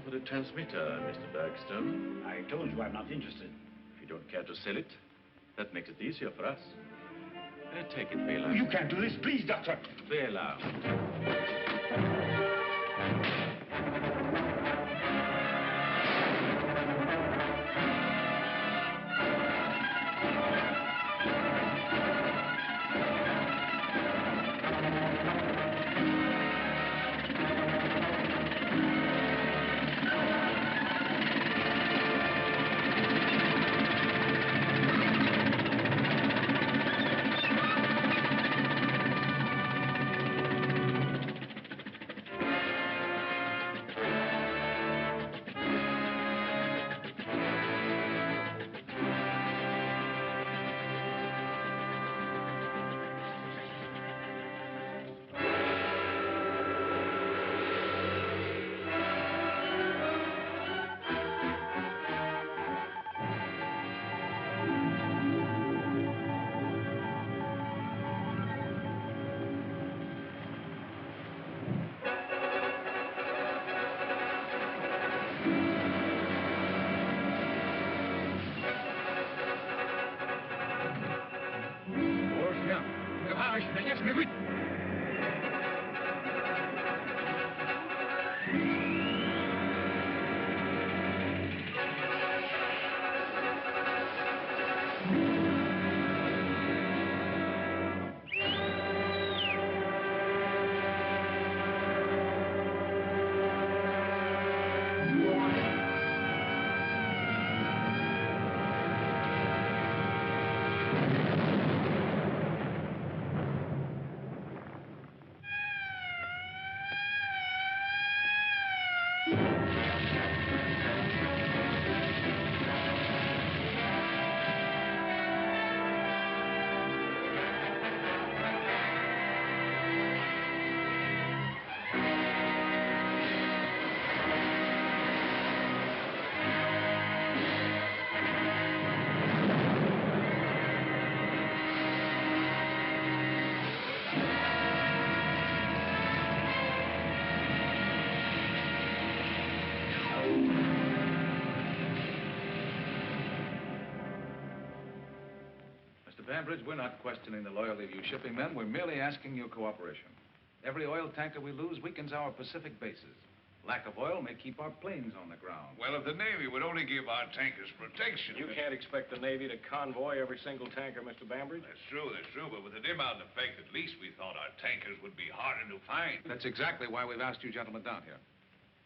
for the transmitter, Mr. Bergstrom. I told you I'm not interested. If you don't care to sell it, that makes it easier for us. Take it, Bela. You can't do this, please, Doctor. Bela. Bambridge, we're not questioning the loyalty of you shipping men. We're merely asking your cooperation. Every oil tanker we lose weakens our Pacific bases. Lack of oil may keep our planes on the ground. Well, if the Navy would only give our tankers protection... You can't expect the Navy to convoy every single tanker, Mr. Bambridge. That's true. But with the dim out effect, at least we thought our tankers would be harder to find. That's exactly why we've asked you gentlemen down here.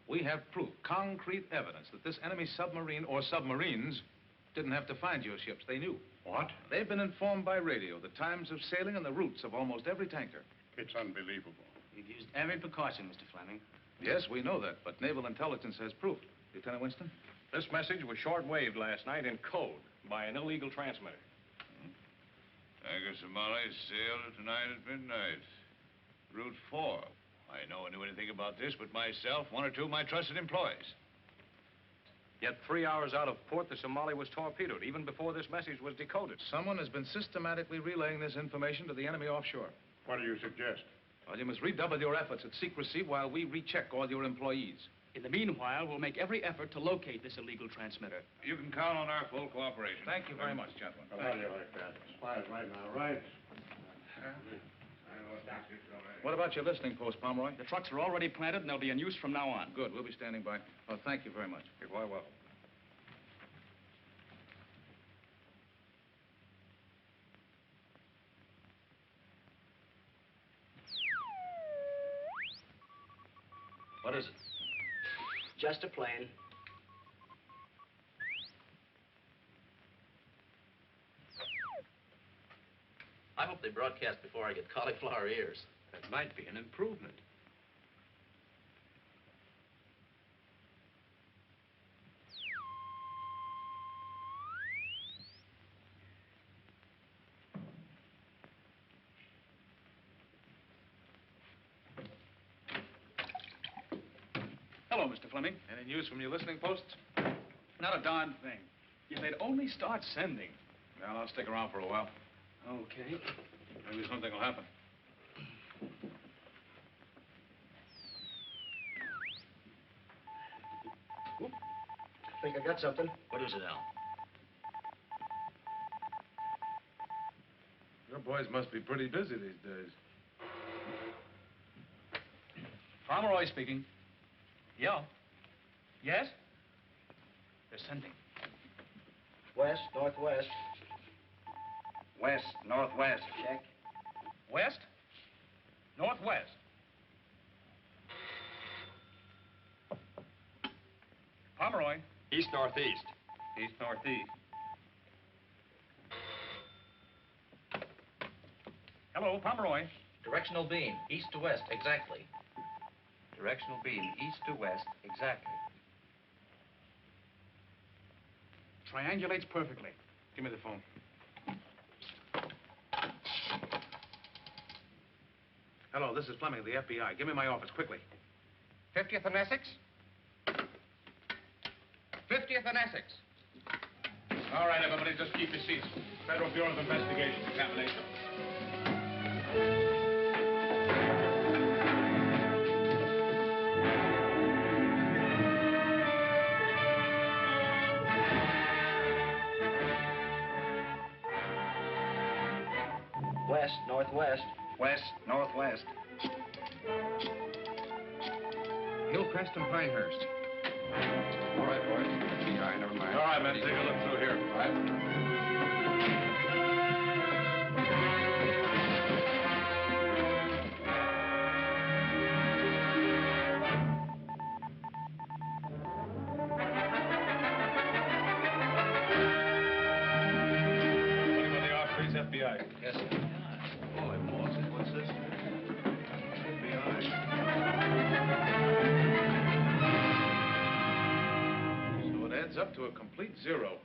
We have proof, concrete evidence, that this enemy submarine or submarines didn't have to find your ships. They knew. What? They've been informed by radio the times of sailing and the routes of almost every tanker. It's unbelievable. We've used every precaution, Mr. Fleming. Yes, we know that, but naval intelligence has proof. Lieutenant Winston? This message was short-waved last night in code by an illegal transmitter. Tanker Somali sailed tonight at midnight. Route 4. I no one knew anything about this but myself, one or two of my trusted employees. Yet 3 hours out of port, the Somali was torpedoed, even before this message was decoded. Someone has been systematically relaying this information to the enemy offshore. What do you suggest? Well, you must redouble your efforts at secrecy while we recheck all your employees. In the meanwhile, we'll make every effort to locate this illegal transmitter. You can count on our full cooperation. Thank you very much, gentlemen. Well, how do you like that? Spies right now, right? What about your listening post, Pomeroy? The trucks are already planted, and they'll be in use from now on. Good. We'll be standing by. Oh, thank you very much. You're quite welcome. What is it? Just a plane. I hope they broadcast before I get cauliflower ears. That might be an improvement. Hello, Mr. Fleming. Any news from your listening posts? Not a darn thing. If they'd only start sending. Well, I'll stick around for a while. Okay. Maybe something will happen. think I got something. What is it, Al? Your boys must be pretty busy these days. Pomeroy speaking. Yeah. Yes? They're sending. West, northwest. West, northwest. Check. West? Northwest. Pomeroy. East-northeast. East-northeast. Hello, Pomeroy. Directional beam, east to west, exactly. Directional beam, east to west, exactly. Triangulates perfectly. Give me the phone. Hello, this is Fleming of the FBI. Give me my office, quickly. 50th and Essex? 50th and Essex. All right, everybody, just keep your seats. Federal Bureau of Investigation, examination. West, northwest. West, northwest. Hillcrest and Pinehurst. All right, boys. FBI, never mind. All right, men, take a look through here. All right. Anybody in the office, FBI? Yes, sir. Holy Moses, what's this? So it adds up to a complete zero.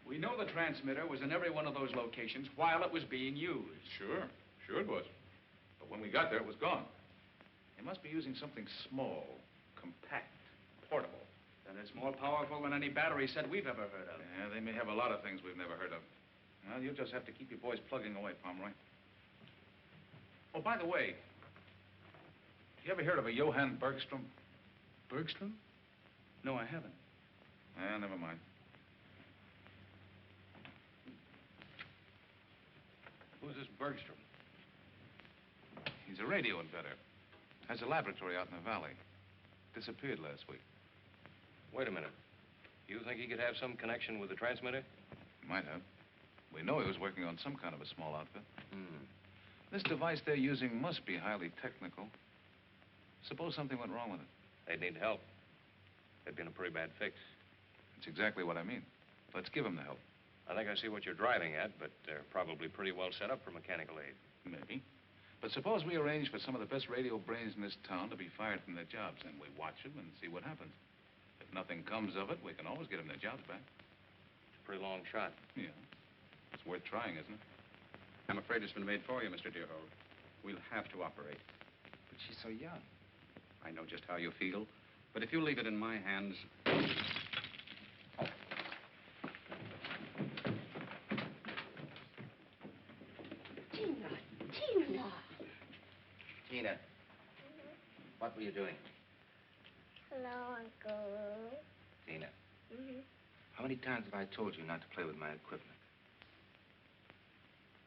We know the transmitter was in every one of those locations while it was being used. Sure it was. But when we got there, it was gone. They must be using something small, compact, portable. Then it's more powerful than any battery set we've ever heard of. Yeah, they may have a lot of things we've never heard of. Well, you'll just have to keep your boys plugging away, Pomeroy. Oh, by the way, you ever heard of a Johann Bergstrom? Bergstrom? No, I haven't. Never mind. Who's this Bergstrom? He's a radio inventor. Has a laboratory out in the valley. Disappeared last week. Wait a minute. You think he could have some connection with the transmitter? Might have. We know he was working on some kind of a small outfit. Hmm. This device they're using must be highly technical. Suppose something went wrong with it. They'd need help. They'd be in a pretty bad fix. That's exactly what I mean. Let's give him the help. I think I see what you're driving at, but they're probably pretty well set up for mechanical aid. Maybe. But suppose we arrange for some of the best radio brains in this town to be fired from their jobs, and we watch them and see what happens. If nothing comes of it, we can always get them their jobs back. It's a pretty long shot. Yeah. It's worth trying, isn't it? I'm afraid it's been made for you, Mr. Deerhold. We'll have to operate. But she's so young. I know just how you feel, but if you leave it in my hands... Tina, what were you doing? Hello, Uncle. Tina, how many times have I told you not to play with my equipment?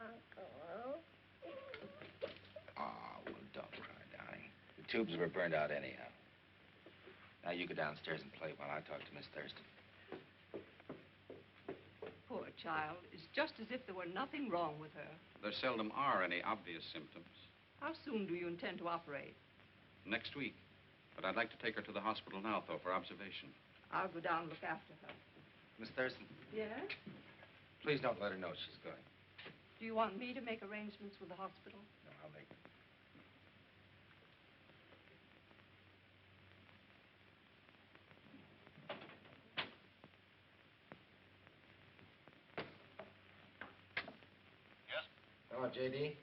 Uncle. Oh, well, don't cry, darling. The tubes were burned out anyhow. Now you go downstairs and play while I talk to Miss Thurston. Poor child. It's just as if there were nothing wrong with her. There seldom are any obvious symptoms. How soon do you intend to operate? Next week. But I'd like to take her to the hospital now, though, for observation. I'll go down and look after her. Miss Thurston, Yes? please don't let her know she's going. Do you want me to make arrangements with the hospital? No, I'll make them. Yes? Hello, J.D.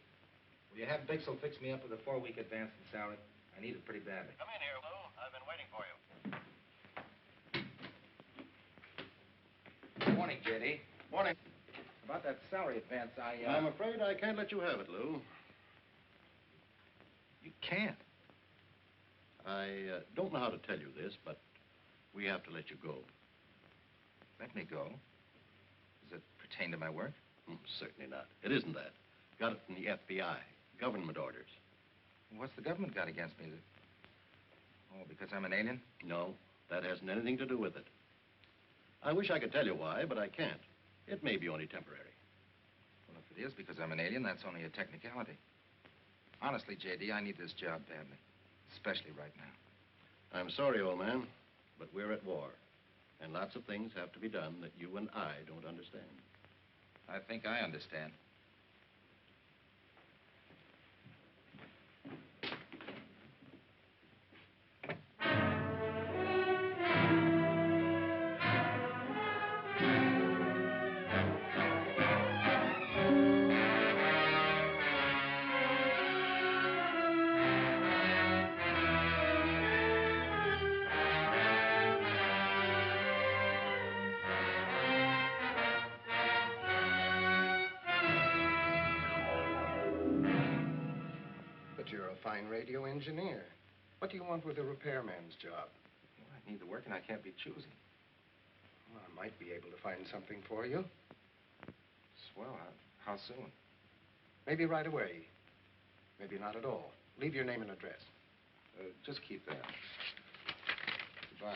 Will you have Bixel fix me up with a 4-week advance in salary? I need it pretty badly. Come in here, Lou. I've been waiting for you. Good morning, J.D. Morning. About that salary advance, I'm afraid I can't let you have it, Lou. You can't. I don't know how to tell you this, but we have to let you go. Let me go. Does it pertain to my work? Certainly not. It isn't that. Got it from the FBI. Government orders. What's the government got against me? Oh, because I'm an alien? No, that hasn't anything to do with it. I wish I could tell you why, but I can't. It may be only temporary. Well, if it is because I'm an alien, that's only a technicality. Honestly, J.D., I need this job badly. Especially right now. I'm sorry, old man, but we're at war. And lots of things have to be done that you and I don't understand. I think I understand. You're a fine radio engineer. What do you want with a repairman's job? Well, I need the work and I can't be choosy. Well, I might be able to find something for you. Swell. How soon? Maybe right away. Maybe not at all. Leave your name and address. Just keep that. Goodbye.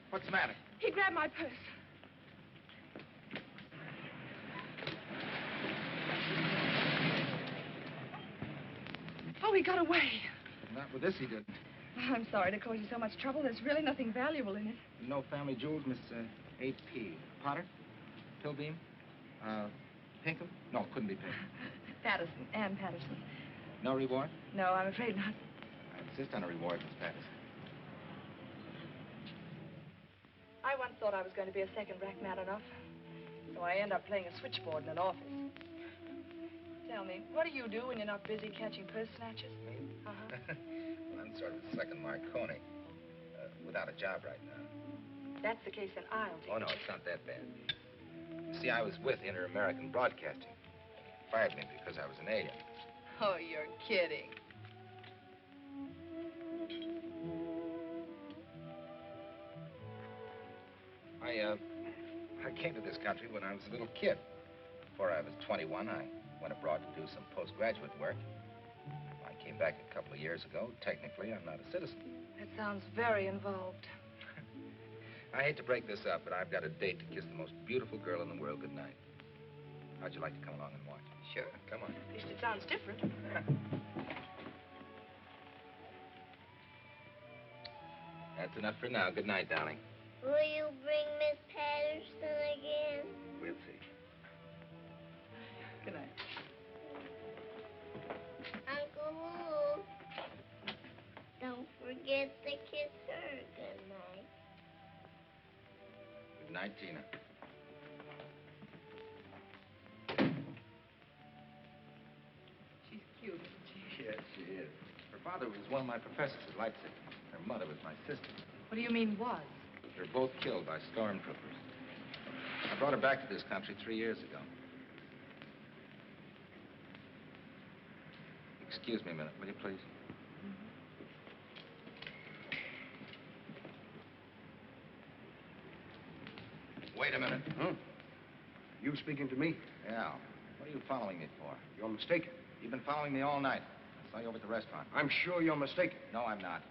What's the matter? He grabbed my purse. Oh, he got away. Not with this, he didn't. I'm sorry to cause you so much trouble. There's really nothing valuable in it. No family jewels, Miss A.P. Potter? Pilbeam? Pinkham? No, couldn't be Pinkham. Patterson, Ann Patterson. No reward? No, I'm afraid not. I insist on a reward, Miss Patterson. I once thought I was going to be a second rack man enough. So I end up playing a switchboard in an office. Tell me, what do you do when you're not busy catching purse snatchers? Me? Uh-huh. Well, I'm sort of the second Marconi. Without a job right now. That's the case, then I'll take it. Oh, no, it's not that bad. You see, I was with Inter-American Broadcasting. Fired me because I was an alien. Oh, you're kidding. I came to this country when I was a little kid. Before I was 21, I went abroad to do some postgraduate work. I came back a couple of years ago. Technically, I'm not a citizen. That sounds very involved. I hate to break this up, but I've got a date to kiss the most beautiful girl in the world goodnight. How'd you like to come along and watch? Sure, come on. At least it sounds different. That's enough for now. Good night, darling. Will you bring Miss Patterson again? We'll see. Good night. Uncle Lou, don't forget to kiss her good night. Good night, Tina. She's cute, isn't she? Yes, she is. Her father was one of my professors at Leipzig. Her mother was my sister. What do you mean, was? They were both killed by stormtroopers. I brought her back to this country 3 years ago. Excuse me a minute, will you please? Wait a minute. Huh? You speaking to me? Yeah. What are you following me for? You're mistaken. You've been following me all night. I saw you over at the restaurant. I'm sure you're mistaken. No, I'm not.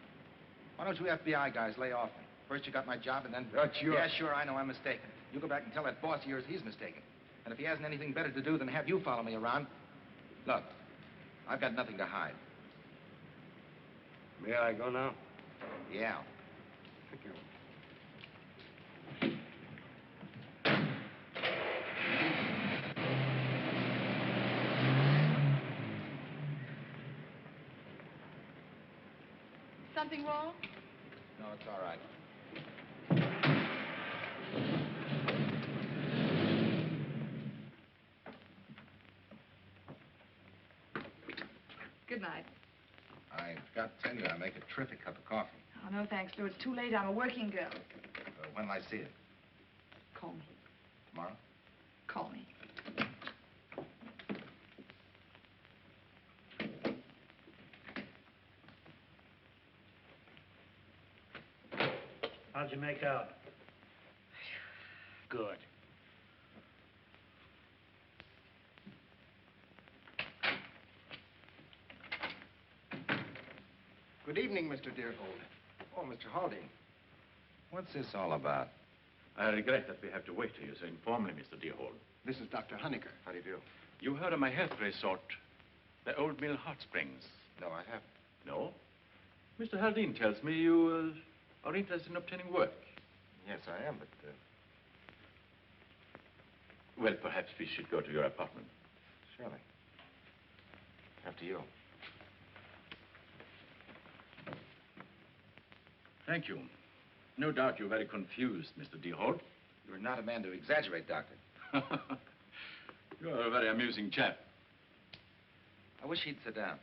Why don't you FBI guys lay off me? First you got my job and then... That's your... Yeah, sure, I know I'm mistaken. You go back and tell that boss of yours he's mistaken. And if he hasn't anything better to do than have you follow me around... Look, I've got nothing to hide. May I go now? Yeah. Thank you. Something wrong? No, it's all right. Good night. I've got to tell you, I make a terrific cup of coffee. Oh, Oh, no, thanks, Lou. It's too late. I'm a working girl. When will I see it? Call me. Tomorrow? Call me. How'd you make out? Good. Good evening, Mr. Deerhold. Oh, Mr. Haldane. What's this all about? I regret that we have to wait here so informally, Mr. Deerhold. This is Dr. Honecker. How do you do? You heard of my health resort, the Old Mill Hot Springs? No, I haven't. No? Mr. Haldane tells me you are interested in obtaining work. Yes, I am, but... Well, perhaps we should go to your apartment. Surely. After you. Thank you. No doubt you're very confused, Mr. Deerhold. You're not a man to exaggerate, Doctor. You're a very amusing chap. I wish he'd sit down.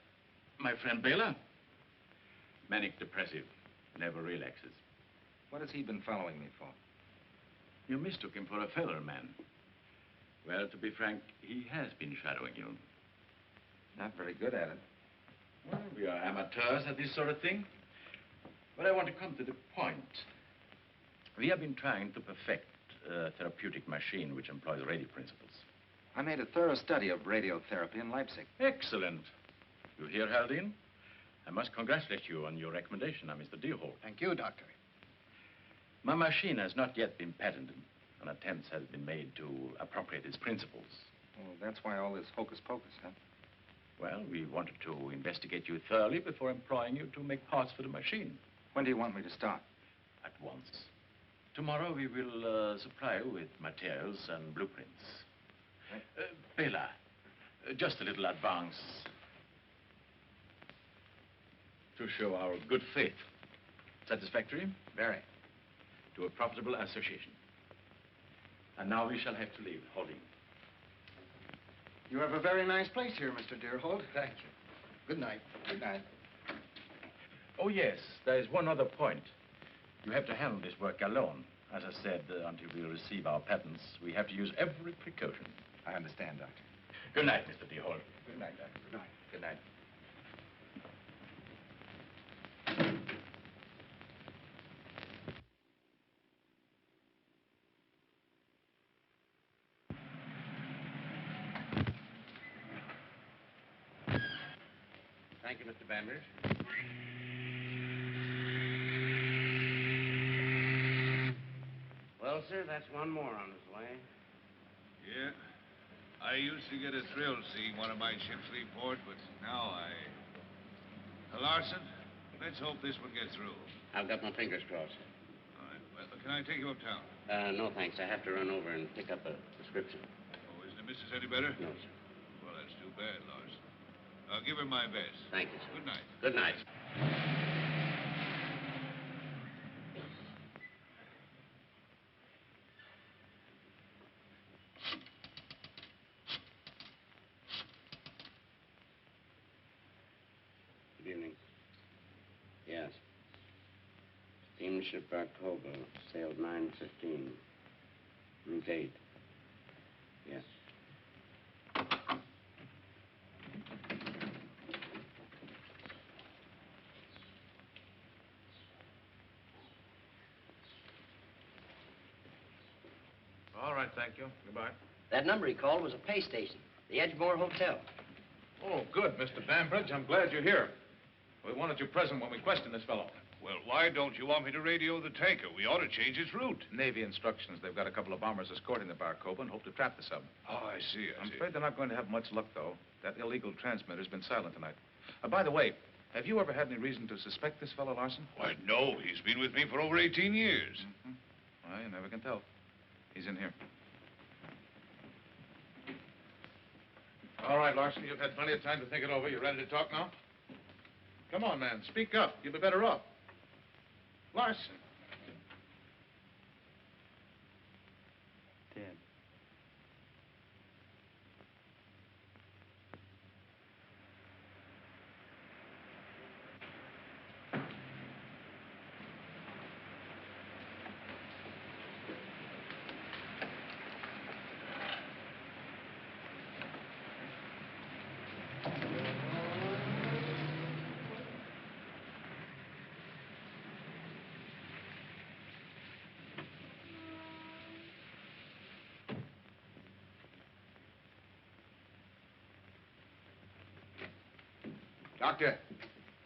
My friend Baylor? Manic depressive. Never relaxes. What has he been following me for? You mistook him for a feather man. Well, to be frank, he has been shadowing you. Not very good at it. Well, we are amateurs at this sort of thing. But I want to come to the point. We have been trying to perfect a therapeutic machine which employs radio principles. I made a thorough study of radiotherapy in Leipzig. Excellent. You hear, Haldane? I must congratulate you on your recommendation, Mr. Deerhold. Thank you, Doctor. My machine has not yet been patented, and attempts have been made to appropriate its principles. Well, that's why all this hocus pocus, huh? Well, we wanted to investigate you thoroughly before employing you to make parts for the machine. When do you want me to start? At once. Tomorrow we will supply you with materials and blueprints. Bela, just a little advance to show our good faith. Satisfactory? Very. To a profitable association. And now we shall have to leave, Haldane. You have a very nice place here, Mr. Deerhold. Thank you. Good night. Good night. Oh, yes, there is one other point. You have to handle this work alone. As I said, until we receive our patents, we have to use every precaution. I understand, Doctor. Good night, Mr. Deerhold. Good night, Doctor. Good night. Good night. Thank you, Mr. Bambridge. Well, sir, that's one more on his way. Yeah. I used to get a thrill seeing one of my ships leave port, but now Larson, let's hope this one gets through. I've got my fingers crossed. All right. Well, can I take you uptown? No, thanks. I have to run over and pick up a prescription. Oh, isn't the missus any better? No, sir. Well, that's too bad, Larson. I'll give her my best. Thank you, sir. Good night. Good night. Good evening. Yes. Steamship October, sailed 9:15. Route 8. Yes. All right, thank you. Goodbye. That number he called was a pay station, the Edgemore Hotel. Oh, good, Mr. Bambridge. I'm glad you're here. We wanted you present when we questioned this fellow. Well, why don't you want me to radio the tanker? We ought to change its route. Navy instructions. They've got a couple of bombers escorting the Barcoba and hope to trap the sub. Oh, I see. I'm afraid they're not going to have much luck, though. That illegal transmitter's been silent tonight. By the way, have you ever had any reason to suspect this fellow, Larson? Why, no. He's been with me for over 18 years. Mm-hmm. Well, you never can tell. He's in here. All right, Larson, you've had plenty of time to think it over. You ready to talk now? Come on, man. Speak up. You'll be better off. Larson. Dead. Doctor,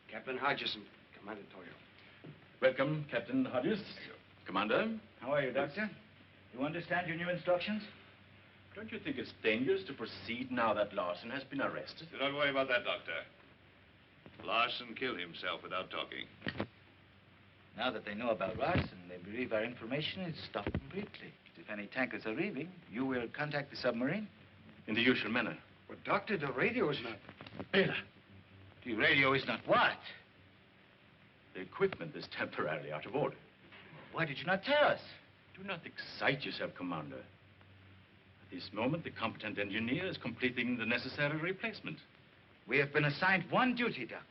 Captain Hodges and Commander Toyo. Welcome, Captain Hodges. Commander. How are you, Doctor? You understand your new instructions? Don't you think it's dangerous to proceed now that Larson has been arrested? Do not worry about that, Doctor. Larson killed himself without talking. Now that they know about Larson, they believe our information is stopped completely. If any tankers are leaving, you will contact the submarine? In the usual manner. But, Doctor, the radio is not... Bela, the radio is not what? The equipment is temporarily out of order. Why did you not tell us? Do not excite yourself, Commander. At this moment, the competent engineer is completing the necessary replacement. We have been assigned one duty, Doctor.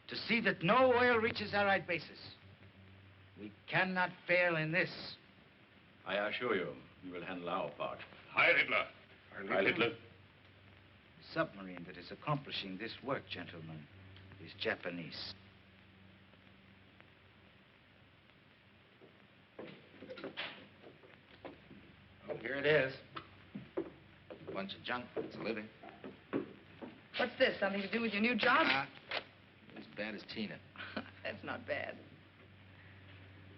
To see that no oil reaches Allied bases. We cannot fail in this. I assure you, we will handle our part. Heil Hitler. Heil Hitler. The submarine that is accomplishing this work, gentlemen, is Japanese. Oh, here it is. A bunch of junk. It's a living. What's this? Something to do with your new job? As bad as Tina. That's not bad.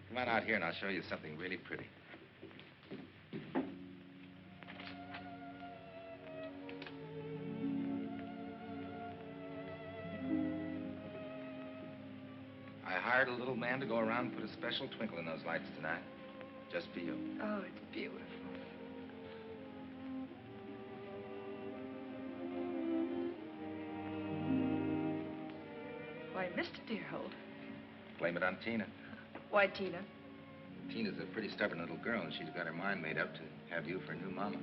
Come on out here and I'll show you something really pretty. I hired a little man to go around and put a special twinkle in those lights tonight. Just for you. Oh, it's beautiful. Why, Mr. Deerhold. Blame it on Tina. Why, Tina? Tina's a pretty stubborn little girl, and she's got her mind made up to have you for a new mama.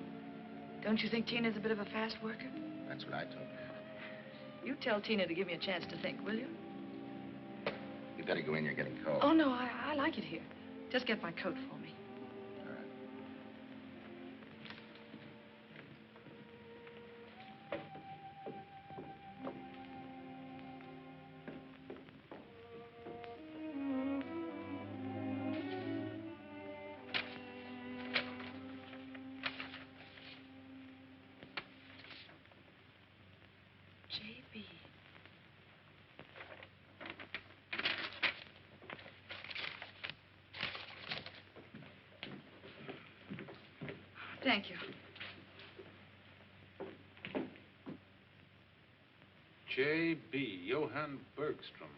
Don't you think Tina's a bit of a fast worker? That's what I told her. You tell Tina to give me a chance to think, will you? You better go in, you're getting cold. Oh, no, I like it here. Just get my coat for me. All right. J.B. Thank you. J.B. Johann Bergstrom.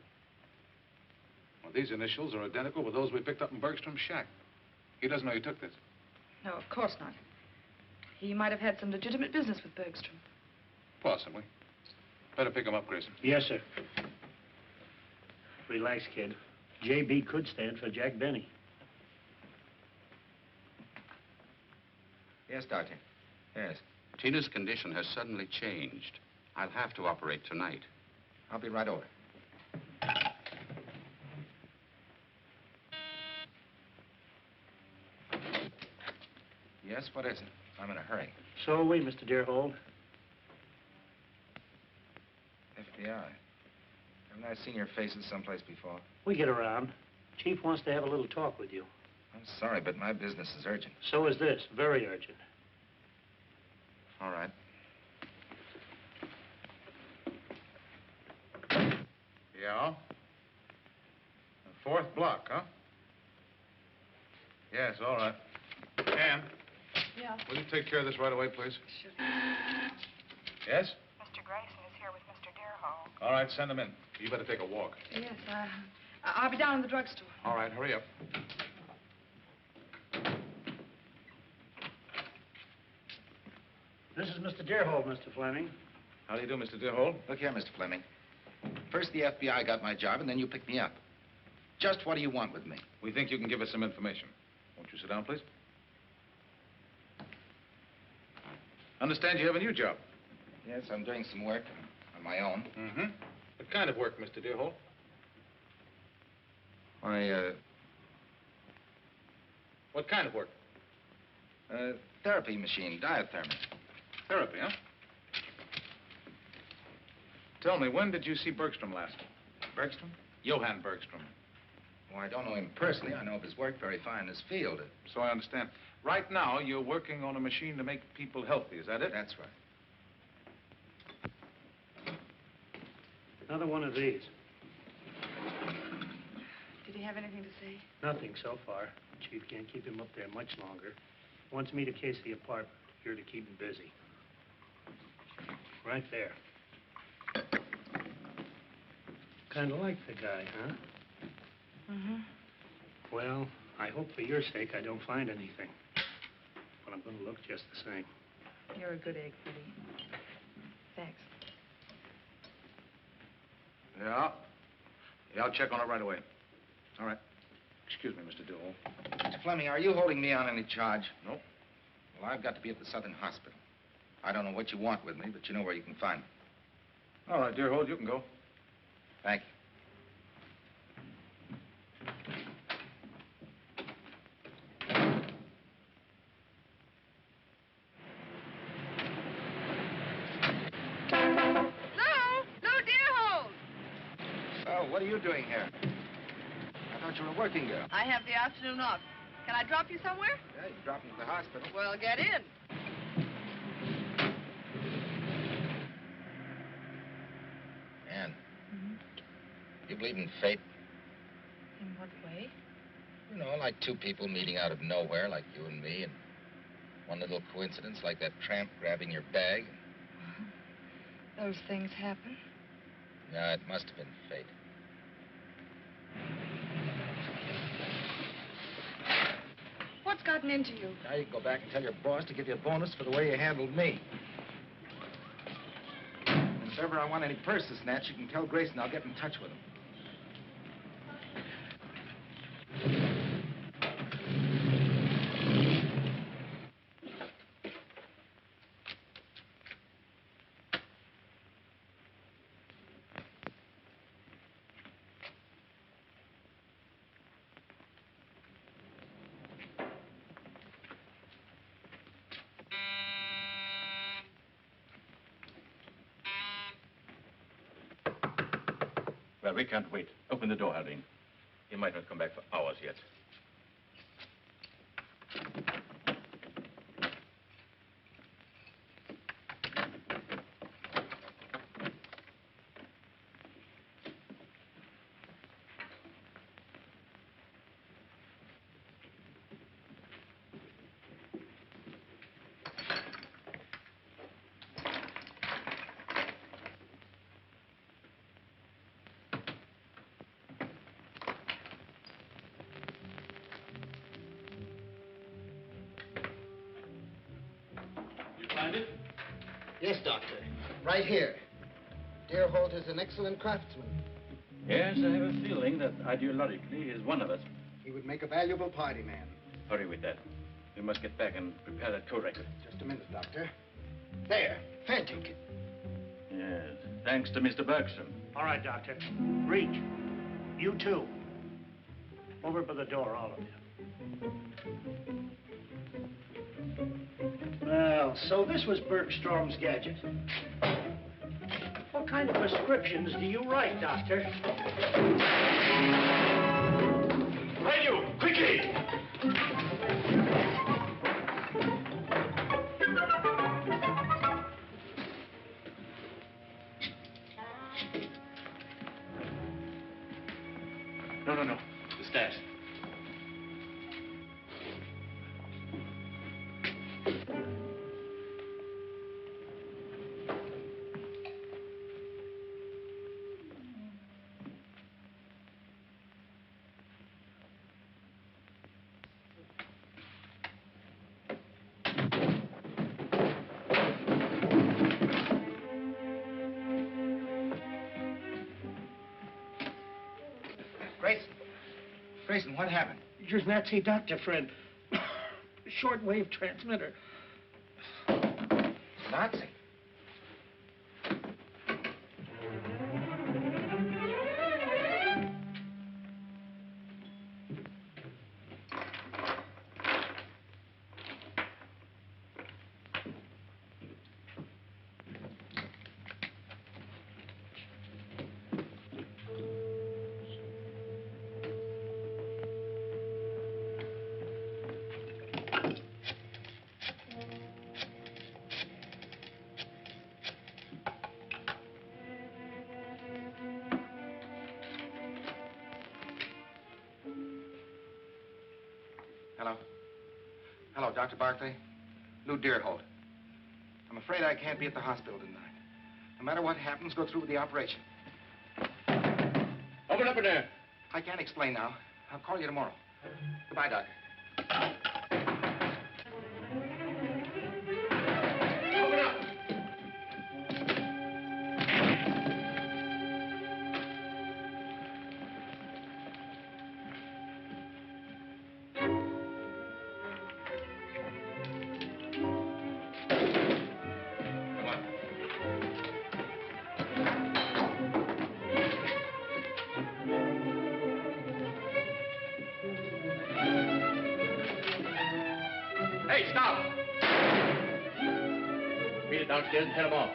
Well, these initials are identical with those we picked up in Bergstrom's shack. He doesn't know you took this. No, of course not. He might have had some legitimate business with Bergstrom. Possibly. Better pick him up, Grayson. Yes, sir. Relax, kid. J.B. could stand for Jack Benny. Yes, Doctor. Yes. Tina's condition has suddenly changed. I'll have to operate tonight. I'll be right over. Yes, what is it? I'm in a hurry. So are we, Mr. Deerhold. FBI. Haven't I seen your faces someplace before? We get around. Chief wants to have a little talk with you. I'm sorry, but my business is urgent. So is this. Very urgent. All right. Yeah? The fourth block, huh? Yes, all right. Ann, Yeah. will you take care of this right away, please? Sure. Yes? Mr. Grayson is here with Mr. Deerhold. All right, send him in. You better take a walk. Yes, I'll be down in the drugstore. All right, hurry up. This is Mr. Deerhold, Mr. Fleming. How do you do, Mr. Deerhold? Look here, Mr. Fleming. First the FBI got my job, and then you picked me up. Just what do you want with me? We think you can give us some information. Won't you sit down, please? Understand you have a new job. Yes, I'm doing some work on my own. Mm-hmm. What kind of work, Mr. Deerhold? What kind of work? Therapy machine, diathermy. Therapy, huh? Tell me, when did you see Bergstrom last? Bergstrom? Johann Bergstrom. Well, I don't know him personally. I know of his work very fine in his field. So I understand. Right now, you're working on a machine to make people healthy. Is that it? That's right. Another one of these. Did he have anything to say? Nothing so far. Chief can't keep him up there much longer. Wants me to case the apartment. Here to keep him busy. Right there. Kind of like the guy, huh? Mm-hmm. Well, I hope for your sake I don't find anything. But I'm going to look just the same. You're a good egg, Freddie. Thanks. Yeah? Yeah, I'll check on it right away. All right. Excuse me, Mr. Dillon. Mr. Fleming, are you holding me on any charge? Nope. Well, I've got to be at the Southern Hospital. I don't know what you want with me, but you know where you can find me. All right, dear Holt, you can go. Thank you. So, what are you doing here? I thought you were a working girl. I have the afternoon off. Can I drop you somewhere? Yeah, you drop me to the hospital. Well, get in. Ann, you believe in fate? In what way? You know, like two people meeting out of nowhere, like you and me, and one little coincidence, like that tramp grabbing your bag. Those things happen. Yeah, it must have been fate. What's gotten into you? Now you can go back and tell your boss to give you a bonus for the way you handled me. And if ever I want any purses snatched, you can tell Grayson I'll get in touch with him. Well, we can't wait. Open the door, Arlen. He might not come back for hours yet. Yes, Doctor. Right here. Dear Holt is an excellent craftsman. Yes, I have a feeling that ideologically he's one of us. He would make a valuable party man. Hurry with that. We must get back and prepare that co-record. Just a minute, Doctor. There. Phantom kit. Yes, thanks to Mr. Bergstrom. All right, Doctor. Reach. You too. Over by the door, all of you. Well, so this was Bergstrom's gadget. What kind of prescriptions do you write, Doctor? Right, you! Quickly! No. The stairs. Grayson, what happened? Your Nazi doctor friend. Shortwave transmitter. Nazi? Hello? Hello, Dr. Barclay? Lou Deerholt. I'm afraid I can't be at the hospital tonight. No matter what happens, go through with the operation. Open up in there. I can't explain now. I'll call you tomorrow. Goodbye, Doctor. Open up. Hey, stop! Beat it downstairs and head him off.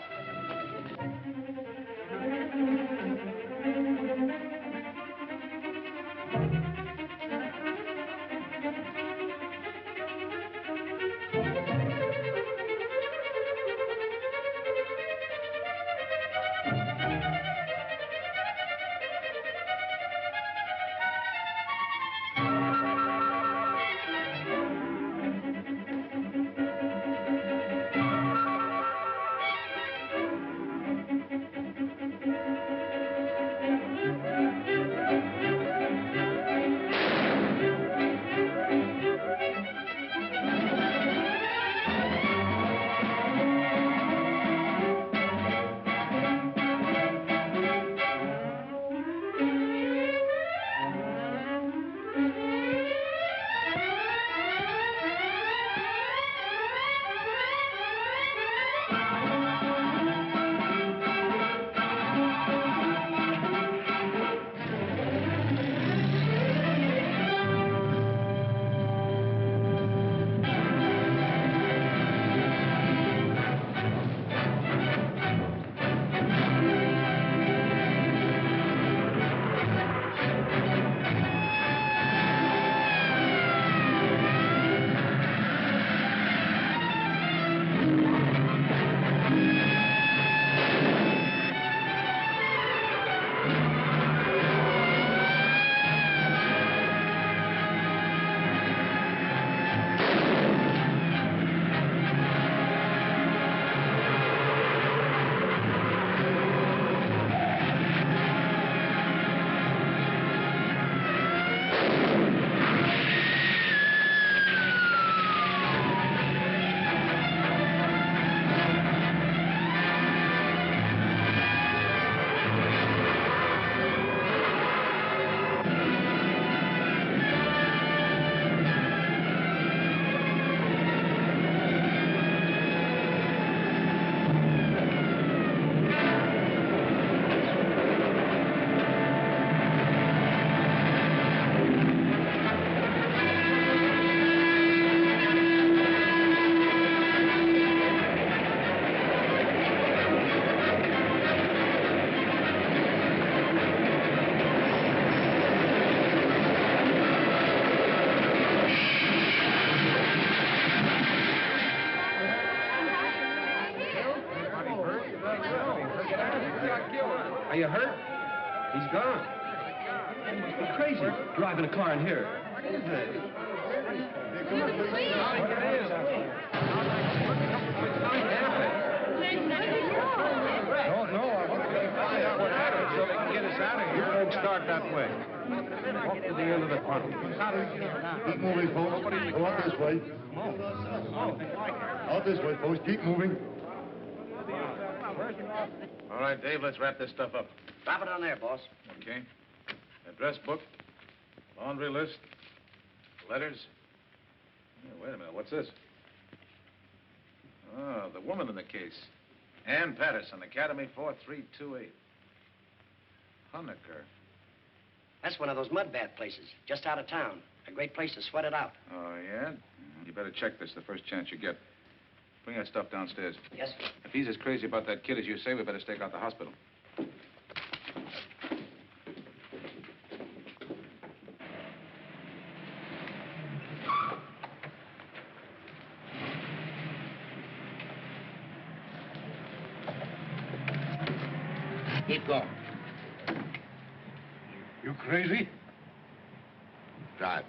Are you hurt? He's gone. You're crazy, driving a car in here. What is it? No, I want to find out what happened so they can get us out of here. Don't start that way. Walk to the end of the tunnel. Keep moving, folks. Go out this way. Out this way, folks. Keep moving. All right, Dave, let's wrap this stuff up. Drop it on there, boss. Okay. Address book, laundry list, letters. Yeah, wait a minute, what's this? Ah, the woman in the case. Ann Patterson, Academy 4328. Honecker. That's one of those mud bath places, just out of town. A great place to sweat it out. Oh, yeah? You better check this the first chance you get. Bring that stuff downstairs. Yes, sir. If he's as crazy about that kid as you say, we better stake out the hospital. Keep going. You crazy? Drive.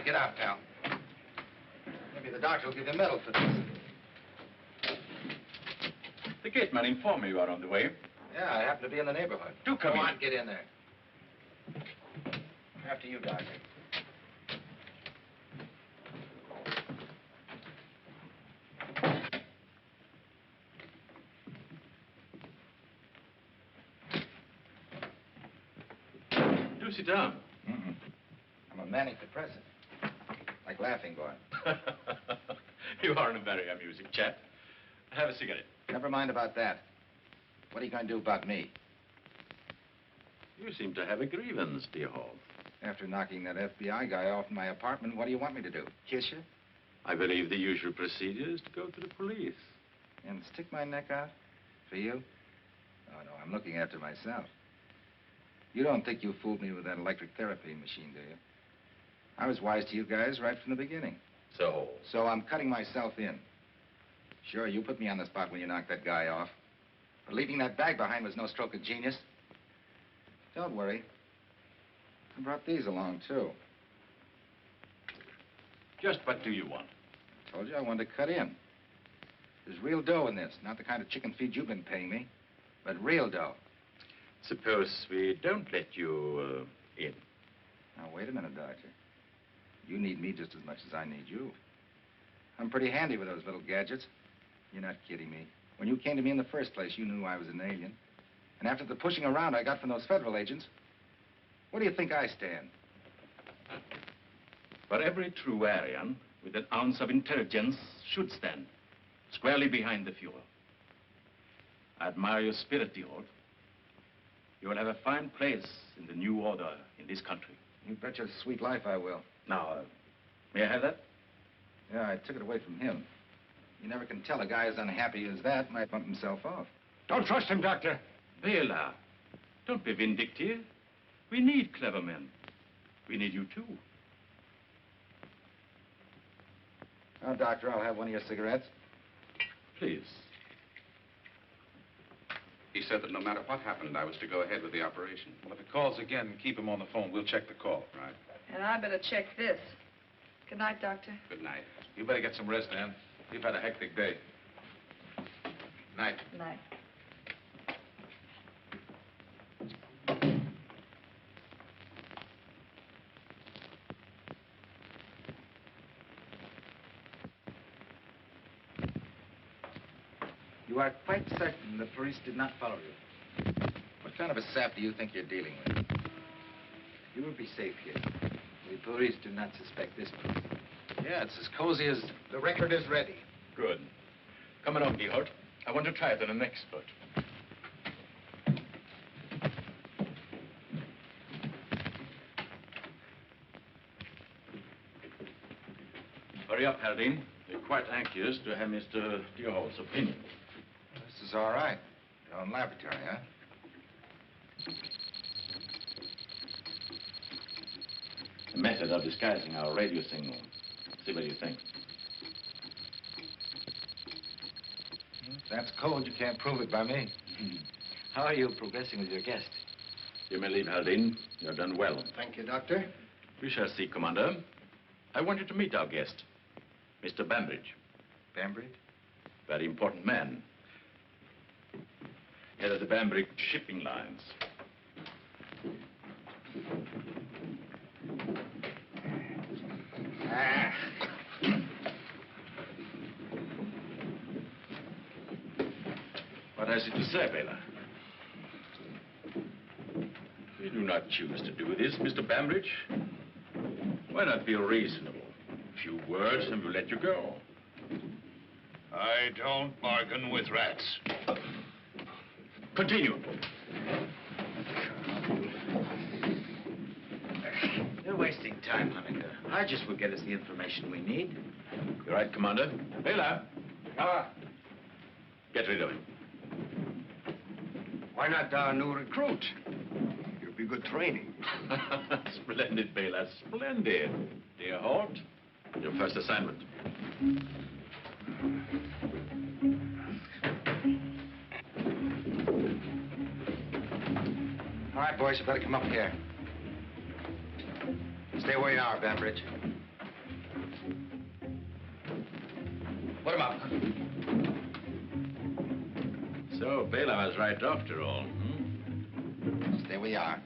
right, get out, pal. Maybe the doctor will give you a medal for this. The gateman informed me you are on the way. Yeah, I happen to be in the neighborhood. Do come Go in. on, get in there. After you, doctor. Do sit down. I'm a manic depressive. Like Laughing Boy. You are a very amusing chap. Have a cigarette. Never mind about that. What are you going to do about me? You seem to have a grievance, dear Hall. After knocking that FBI guy off in my apartment, what do you want me to do? Kiss you? I believe the usual procedure is to go to the police. And stick my neck out? For you? Oh, no, I'm looking after myself. You don't think you fooled me with that electric therapy machine, do you? I was wise to you guys right from the beginning. So I'm cutting myself in. Sure, you put me on the spot when you knocked that guy off. But leaving that bag behind was no stroke of genius. Don't worry. I brought these along, too. just what do you want? I told you I wanted to cut in. There's real dough in this, not the kind of chicken feed you've been paying me, but real dough. Suppose we don't let you in. Now, wait a minute, Doctor. You need me just as much as I need you. I'm pretty handy with those little gadgets. You're not kidding me. When you came to me in the first place, you knew I was an alien. And after the pushing around I got from those federal agents, where do you think I stand? For every true Aryan with an ounce of intelligence should stand squarely behind the Fuhrer. I admire your spirit, dear Holt. You will have a fine place in the new order in this country. You bet your sweet life I will. Now, may I have that? Yeah, I took it away from him. You never can tell a guy as unhappy as that might bump himself off. Don't trust him, Doctor. Bela, don't be vindictive. We need clever men. We need you, too. Oh, Doctor, I'll have one of your cigarettes. Please. He said that no matter what happened, I was to go ahead with the operation. Well, if he calls again, keep him on the phone. We'll check the call. Right. And I better check this. Good night, Doctor. Good night. You better get some rest, Ann. You've had a hectic day. Night. Good night. You are quite certain the police did not follow you? What kind of a sap do you think you're dealing with? You will be safe here. The police do not suspect this place. Yeah, it's as cozy as... The record is ready. Good. Come along, dear Holt. I want to try it on an expert. Hurry up, Haldane. We're quite anxious to have Mr. Deerholt's opinion. This is all right. Your own laboratory, huh? A method of disguising our radio signal. See what you think. If that's code, you can't prove it by me. How are you progressing with your guest? You may leave, Haldane. You have done well. Thank you, Doctor. We shall see, Commander. I want you to meet our guest, Mr. Bambridge. Bambridge? Very important man. Head of the Bambridge shipping lines. What has he to say, Bela? We do not choose to do this, Mr. Bambridge. Why not be reasonable? A few words and we'll let you go. I don't bargain with rats. Continue. You're wasting time, Hunter. Hodges will get us the information we need. You're right, Commander. Bela. Get rid of him. Why not our new recruit? It'll be good training. Splendid, Bela. Splendid. Dear Holt, your first assignment. All right, boys, you better come up here. Stay where you are, Bambridge. So, Bela was right after all. There we are.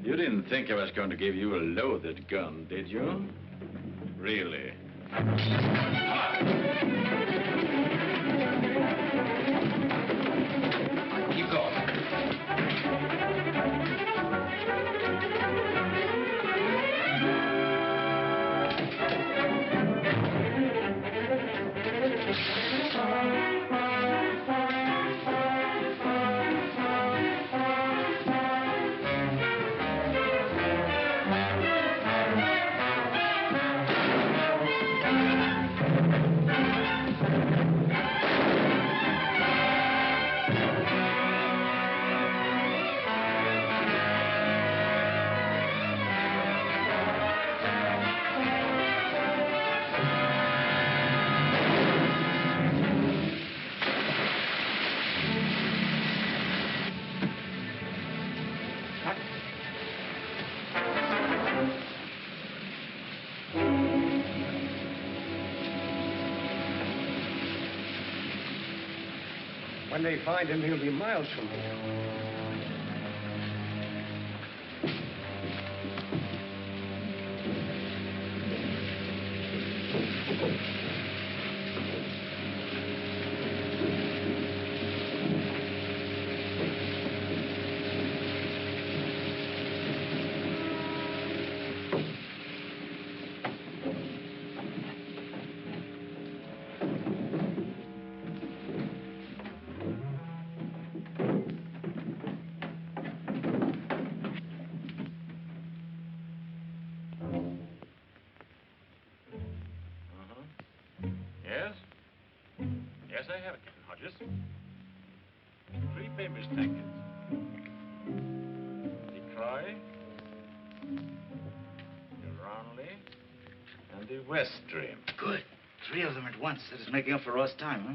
You didn't think I was going to give you a loaded gun, did you? Really? Keep going. When they find him, he'll be miles from here. Yes? Yes, I have it, Captain Hodges. 3 famous tankers. The Pryor, the Ronley, and the West Stream. Good. 3 of them at once. That is making up for lost time, huh?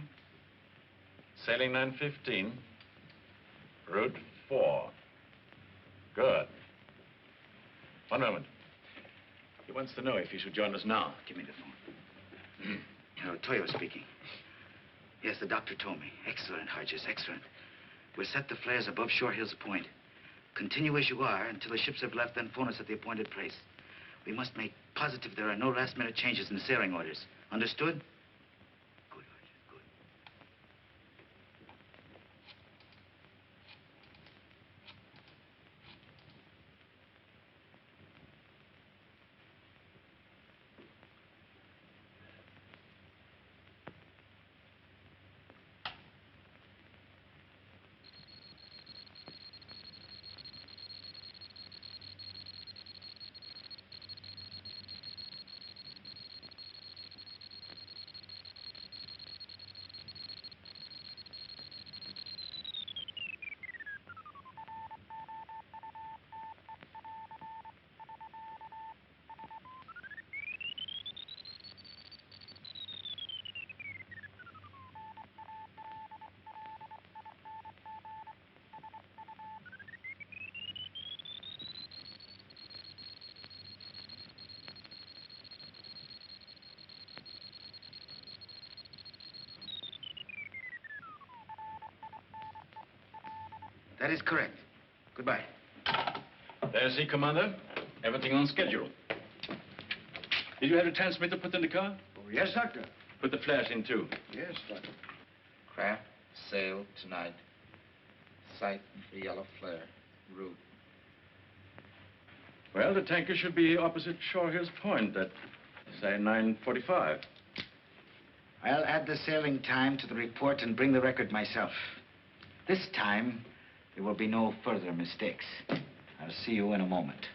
Sailing 9:15. Route 4. Good. One moment. He wants to know if he should join us now. Give me the phone. Toyo speaking. Yes, the doctor told me. Excellent, Hodges, excellent. We'll set the flares above Shore Hills Point. Continue as you are until the ships have left, then phone us at the appointed place. We must make positive there are no last-minute changes in the sailing orders. Understood? Good, Hodges, good. That is correct. Goodbye. There's he, Commander. Everything on schedule. Did you have the transmitter put in the car? Oh, yes, Doctor. Put the flash in, too. Yes, Doctor. Craft, sail tonight. Sight for yellow flare. Route. Well, the tanker should be opposite Shore Hills Point at, say, 9:45. I'll add the sailing time to the report and bring the record myself. This time, there will be no further mistakes. I'll see you in a moment.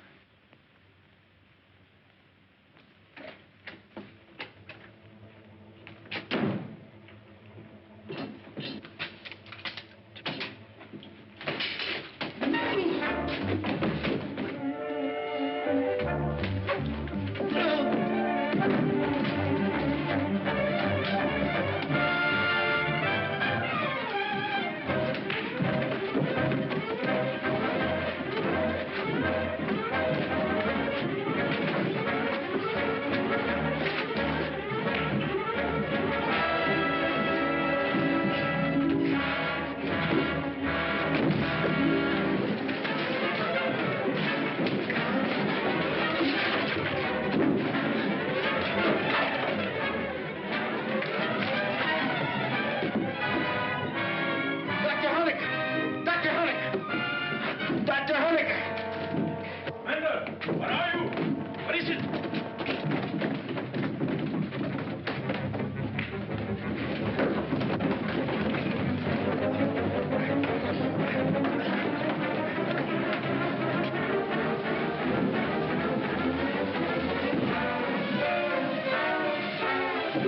No,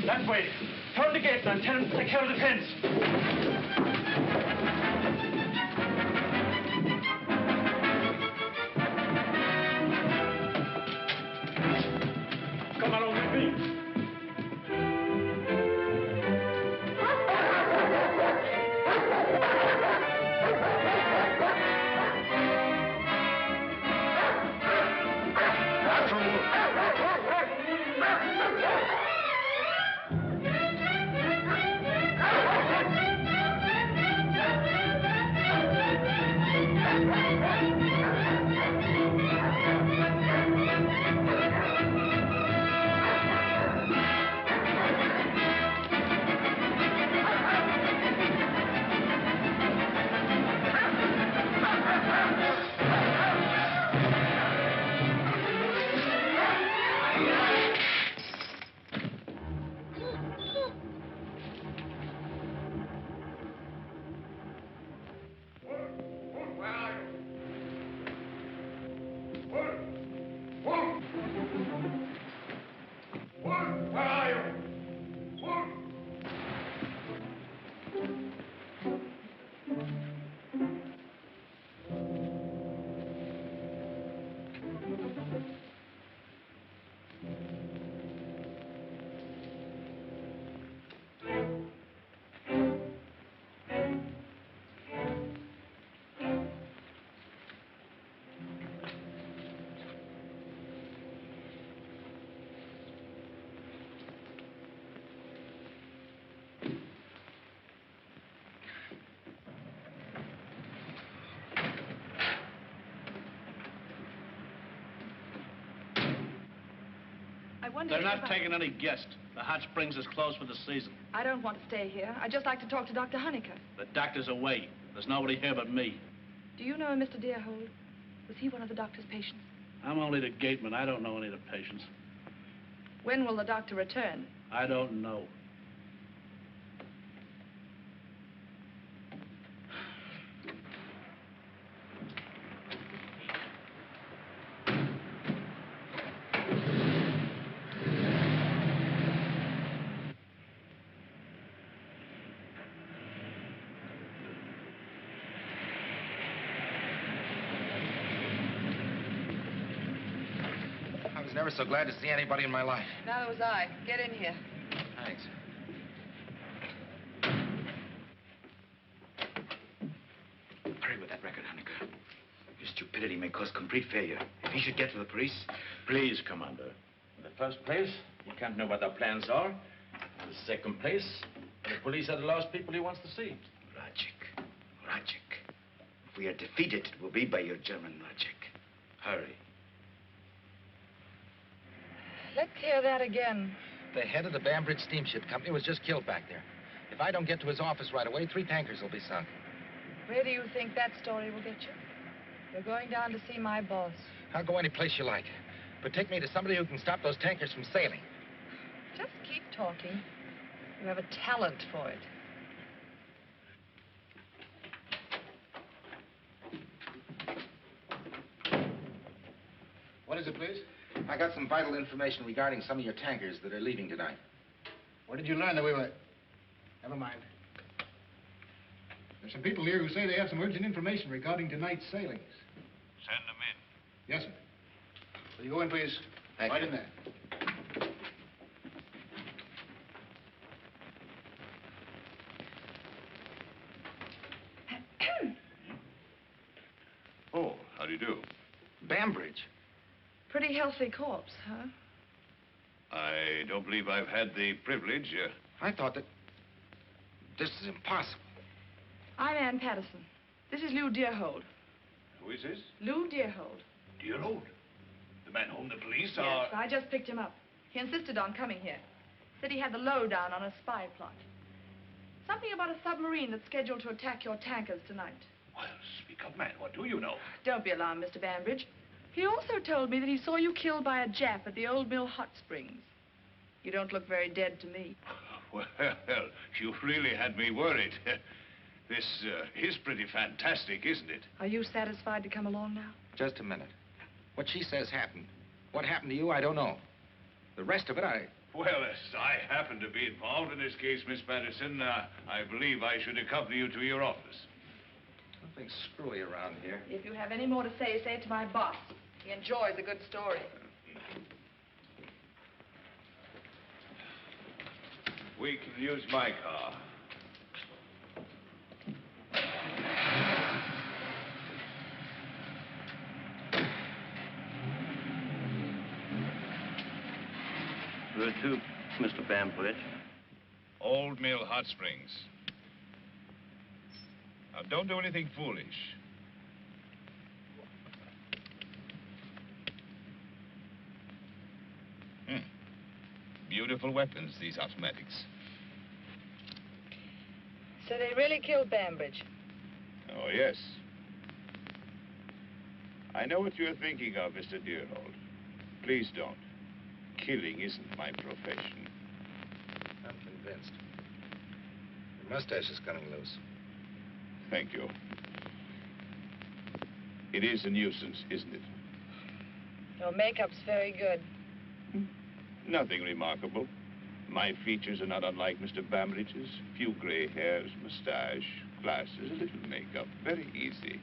that way. Turn the gate, Lieutenant. Take care of the fence. Come along with me. They're not taking any guests. The hot springs is closed for the season. I don't want to stay here. I'd just like to talk to Dr. Honecker. The doctor's away. There's nobody here but me. Do you know Mr. Deerhold? Was he one of the doctor's patients? I'm only the gateman. I don't know any of the patients. When will the doctor return? I don't know. Never so glad to see anybody in my life. Neither was I. Get in here. Thanks. Hurry with that record, Honecker. Your stupidity may cause complete failure. If he should get to the police... Please, Commander. In the first place, he can't know what our plans are. In the second place, the police are the last people he wants to see. Logic. If we are defeated, it will be by your German logic. Hurry. Let's hear that again. The head of the Bambridge Steamship Company was just killed back there. If I don't get to his office right away, 3 tankers will be sunk. Where do you think that story will get you? You're going down to see my boss. I'll go any place you like. But take me to somebody who can stop those tankers from sailing. Just keep talking. You have a talent for it. What is it, please? I got some vital information regarding some of your tankers that are leaving tonight. Where did you learn that we were... Never mind. There's some people here who say they have some urgent information regarding tonight's sailings. Send them in. Yes, sir. Will you go in, please? Thank right you. in there. Oh, how do you do? Bambridge. Pretty healthy corpse, huh? I don't believe I've had the privilege. I thought that... This is impossible. I'm Ann Patterson. This is Lou Deerhold. Who is this? Lou Deerhold. Deerhold? The man whom the police Yes, are... I just picked him up. He insisted on coming here. Said he had the lowdown on a spy plot. Something about a submarine that's scheduled to attack your tankers tonight. Well, speak up, man. What do you know? Don't be alarmed, Mr. Bambridge. He also told me that he saw you killed by a Jap at the Old Mill Hot Springs. You don't look very dead to me. Well, you really had me worried. This is pretty fantastic, isn't it? Are you satisfied to come along now? Just a minute. What she says happened. What happened to you, I don't know. The rest of it, Well, as I happen to be involved in this case, Miss Patterson, I believe I should accompany you to your office. Something screwy around here. If you have any more to say it to my boss. He enjoys a good story. We can use my car. Where to, Mr. Bambridge? Old Mill Hot Springs. Now, don't do anything foolish. Beautiful weapons, these automatics. So they really killed Bambridge? Oh, yes. I know what you're thinking of, Mr. Deerhold. Please don't. Killing isn't my profession. I'm convinced. Your mustache is coming loose. Thank you. It is a nuisance, isn't it? Your makeup's very good. Nothing remarkable. My features are not unlike Mr. Bambridge's. Few gray hairs, mustache, glasses, a little makeup. Very easy.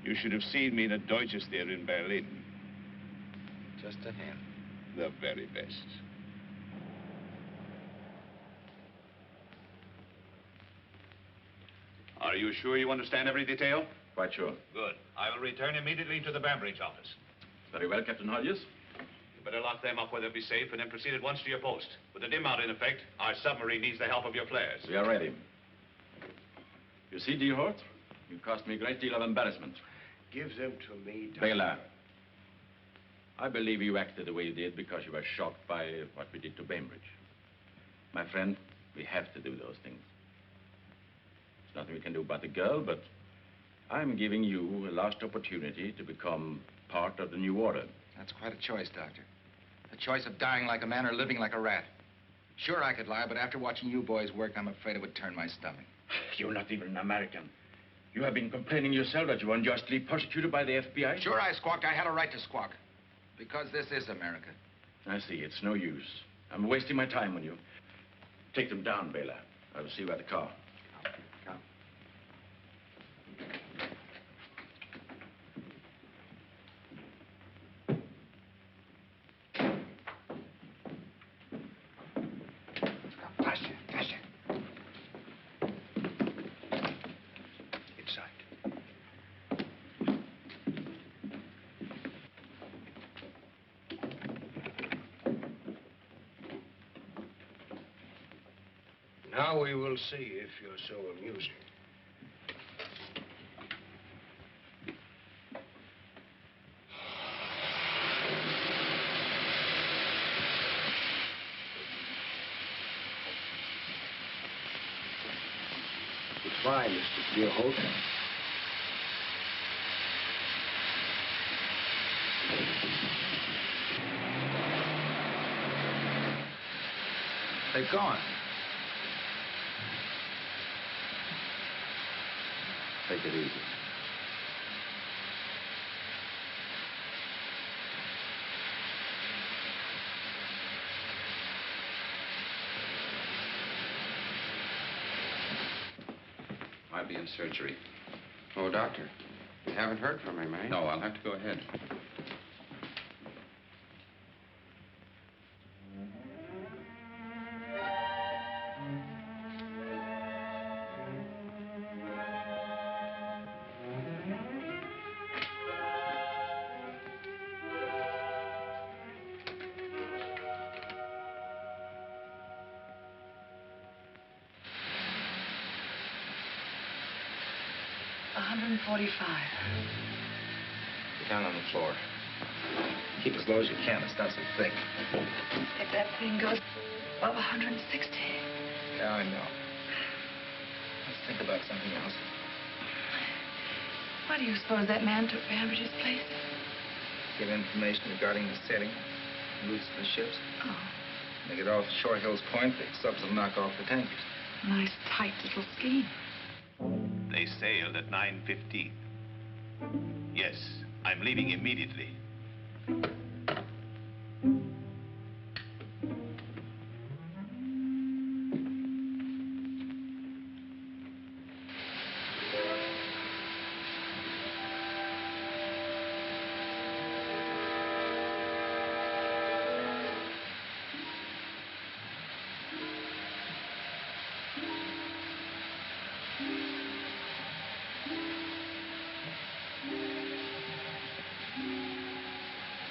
You should have seen me in a Deutsches there in Berlin. Just a hand. The very best. Are you sure you understand every detail? Quite sure. Good. I will return immediately to the Bambridge office. Very well, Captain Hodges. You better lock them up where they'll be safe and then proceed at once to your post. With the dim out in effect, our submarine needs the help of your flares. We are ready. You see, Deerhold, you caused me a great deal of embarrassment. Give them to me, Doctor. Baylor, I believe you acted the way you did because you were shocked by what we did to Bainbridge. My friend, we have to do those things. There's nothing we can do about the girl, but I'm giving you a last opportunity to become part of the new order. That's quite a choice, Doctor. The choice of dying like a man or living like a rat. Sure, I could lie, but after watching you boys work, I'm afraid it would turn my stomach. You're not even an American. You have been complaining yourself that you were unjustly persecuted by the FBI. Sure, I squawked. I had a right to squawk. Because this is America. I see. It's no use. I'm wasting my time on you. Take them down, Baylor. I will see you at the car. Come. Faster, faster. Inside. Now we will see if you're so amusing. Goodbye, Mr. Deerhold. They've gone. Take it easy. I'll be in surgery. Oh, doctor, you haven't heard from him, eh? No, I'll have to go ahead. Get down on the floor. Keep as low as you can. It's not so thick. If that thing goes above 160. Yeah, I know. Let's think about something else. Why do you suppose that man took Bambridge's place? Get information regarding the setting, routes of the ships. Oh. They get off Short Hills Point, the subs will knock off the tankers. Nice, tight little scheme. They sailed at 9:15. Yes, I'm leaving immediately.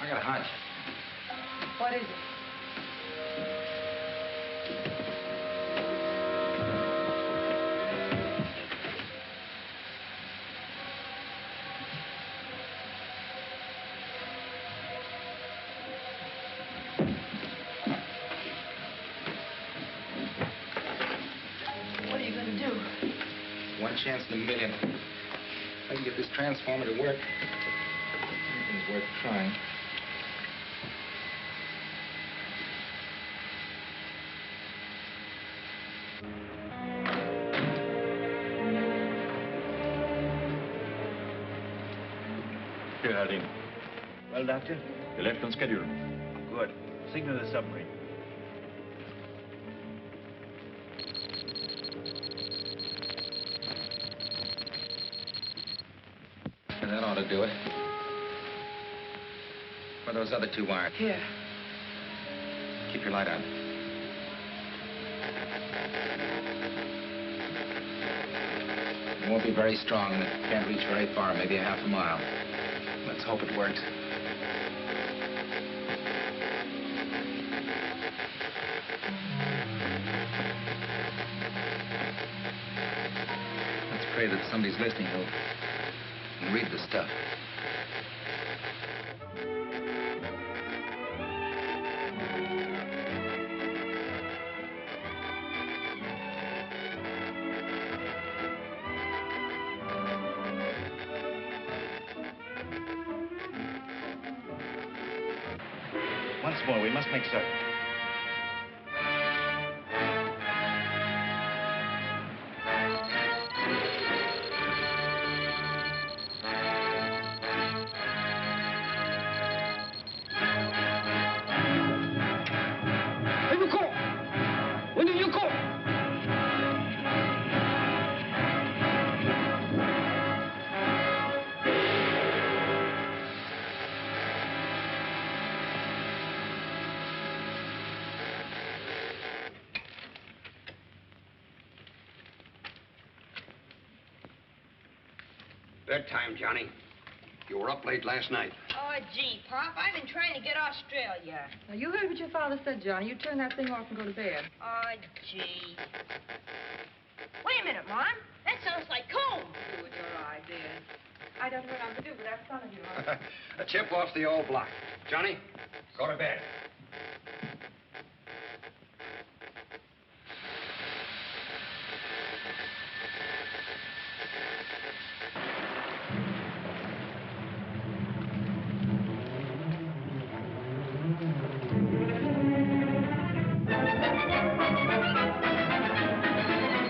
I got a hunch. What is it? What are you going to do? One chance in a million. If I can get this transformer to work, anything's worth trying. Here, Harding. Well, Doctor? You left on schedule. Good. Signal the submarine. Yeah, that ought to do it. Where are those other two wires? Here. Keep your light on. It won't be very strong, and it can't reach very far, maybe a half a mile. Let's hope it works. Let's pray that somebody's listening who can read the stuff. Once more, we must make certain. Hey, you call! When did you call? Bedtime, Johnny. You were up late last night. Oh, gee, Pop, I've been trying to get Australia. Now, you heard what your father said, Johnny. You turn that thing off and go to bed. Oh, gee. Wait a minute, Mom. That sounds like comb. You and your ideas. I don't know what I'm to do with that son of yours. A chip off the old block. Johnny, go to bed.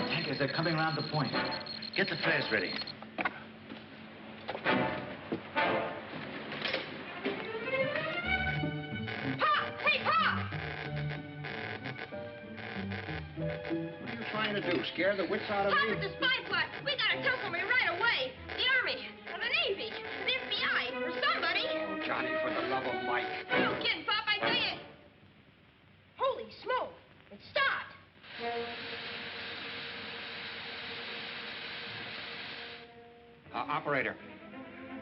Tankers, they're coming around the point. Get the flares ready. What are you trying to do? Scare the wits out of Pop, me? it's a spy plot. We gotta tell somebody right away. The Army, or the Navy, the FBI, or somebody. Oh, Johnny, for the love of Mike. No kidding, Pop, I tell you. Holy smoke. It stopped. Operator,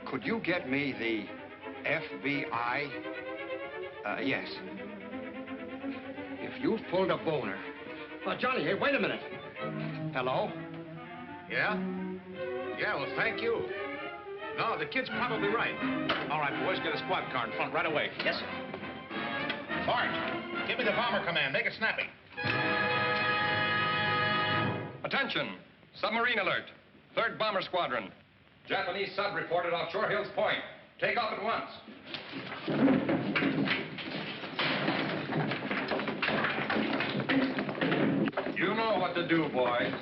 could you get me the FBI? Yes. If you've pulled a boner. Oh, Johnny, hey, wait a minute. Hello? Yeah? Yeah, well, thank you. No, the kid's probably right. All right, boys, get a squad car in front right away. Yes, sir. Marc, give me the bomber command. Make it snappy. Attention! Submarine Alert. 3rd Bomber Squadron. Japanese sub reported off Shore Hills Point. Take off at once. You know what to do, boys.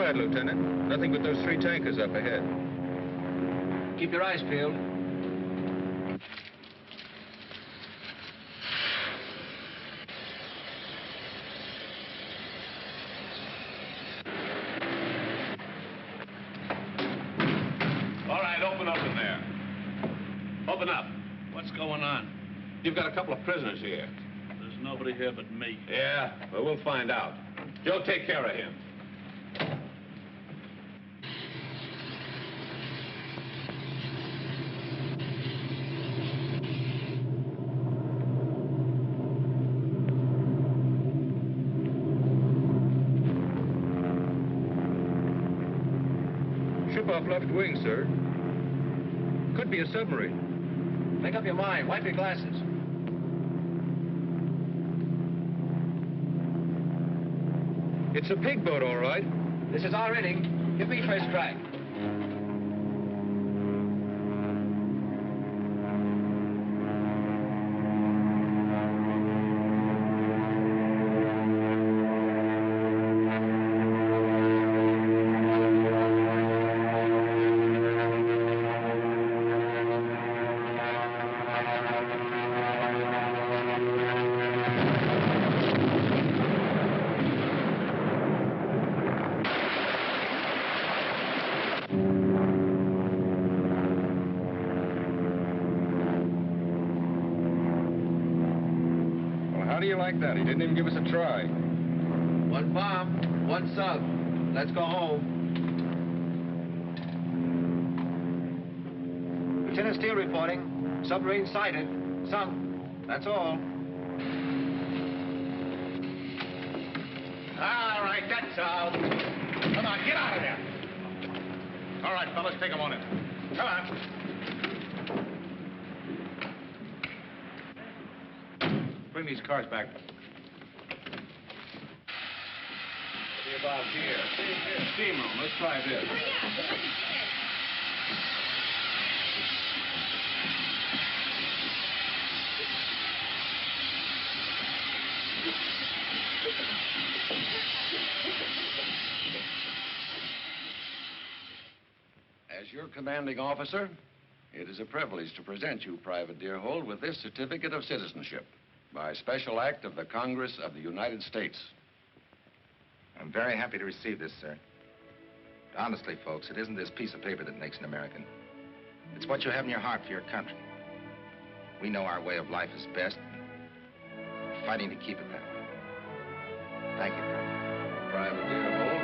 ahead, Lieutenant. Nothing but those 3 tankers up ahead. Keep your eyes peeled. All right, open up in there. Open up. What's going on? You've got a couple of prisoners here. There's nobody here but me. Yeah, well, we'll find out. You'll take care of him. Ship off left wing, sir. Could be a submarine. Make up your mind. Wipe your glasses. It's a pig boat, all right. This is our inning. Give me first strike. How do you like that? He didn't even give us a try. 1 bomb, 1 sub. Let's go home. Lieutenant Steele reporting. Submarine sighted. Sunk. That's all. All right, that's all. Come on, get out of there. All right, fellas, take him on in. Come on. Bring these cars back. What about here? Steam room. Let's try this. As your commanding officer, it is a privilege to present you, Private Deerhold, with this certificate of citizenship by special act of the Congress of the United States. I'm very happy to receive this, sir. Honestly, folks, it isn't this piece of paper that makes an American. It's what you have in your heart for your country. We know our way of life is best. We're fighting to keep it that way. Thank you, Private. Private Deerhold.